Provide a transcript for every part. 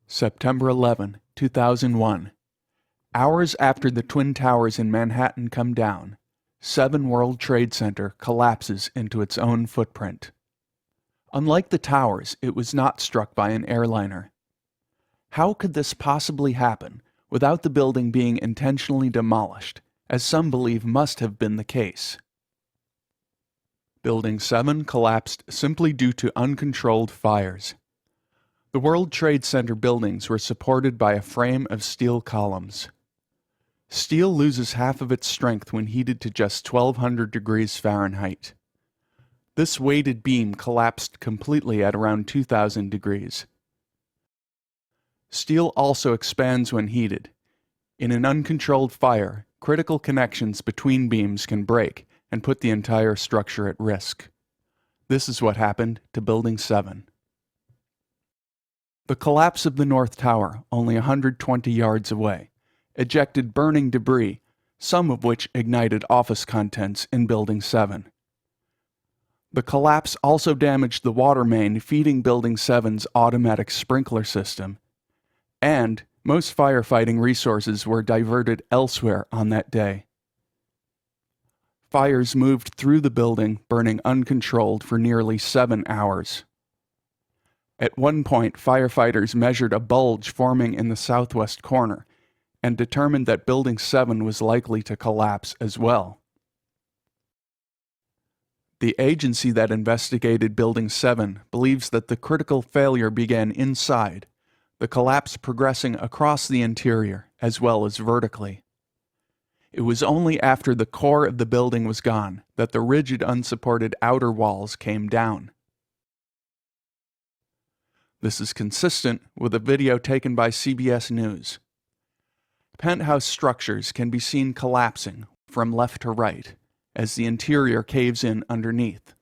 September 11, 2001. Hours after the Twin Towers in Manhattan come down, 7 World Trade Center collapses into its own footprint. Unlike the towers, it was not struck by an airliner. How could this possibly happen without the building being intentionally demolished, as some believe must have been the case? Building 7 collapsed simply due to uncontrolled fires. The World Trade Center buildings were supported by a frame of steel columns. Steel loses half of its strength when heated to just 1200 degrees Fahrenheit. This weighted beam collapsed completely at around 2000 degrees. Steel also expands when heated. In an uncontrolled fire, critical connections between beams can break and put the entire structure at risk. This is what happened to Building 7. The collapse of the North Tower, only 120 yards away, ejected burning debris, some of which ignited office contents in Building 7. The collapse also damaged the water main feeding Building 7's automatic sprinkler system, and most firefighting resources were diverted elsewhere on that day. Fires moved through the building, burning uncontrolled for nearly 7 hours. At one point, firefighters measured a bulge forming in the southwest corner and determined that Building 7 was likely to collapse as well. The agency that investigated Building 7 believes that the critical failure began inside, the collapse progressing across the interior as well as vertically. It was only after the core of the building was gone that the rigid, unsupported outer walls came down. This is consistent with a video taken by CBS News. Penthouse structures can be seen collapsing from left to right as the interior caves in underneath.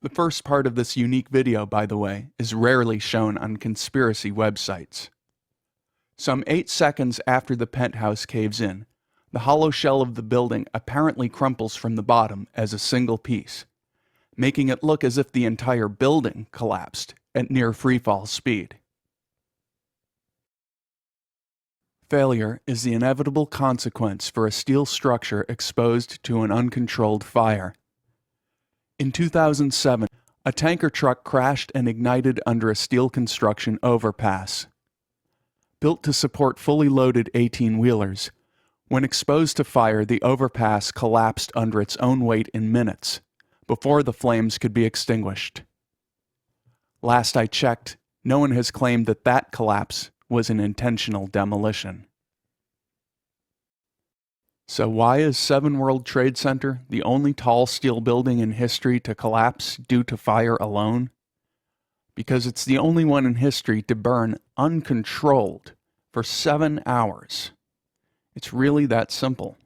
The first part of this unique video, by the way, is rarely shown on conspiracy websites. Some 8 seconds after the penthouse caves in, the hollow shell of the building apparently crumples from the bottom as a single piece, making it look as if the entire building collapsed at near freefall speed. Failure is the inevitable consequence for a steel structure exposed to an uncontrolled fire. In 2007, a tanker truck crashed and ignited under a steel construction overpass. Built to support fully loaded 18-wheelers, when exposed to fire, the overpass collapsed under its own weight in minutes, before the flames could be extinguished. Last I checked, no one has claimed that that collapse was an intentional demolition. So why is 7 World Trade Center the only tall steel building in history to collapse due to fire alone? Because it's the only one in history to burn uncontrolled for 7 hours. It's really that simple.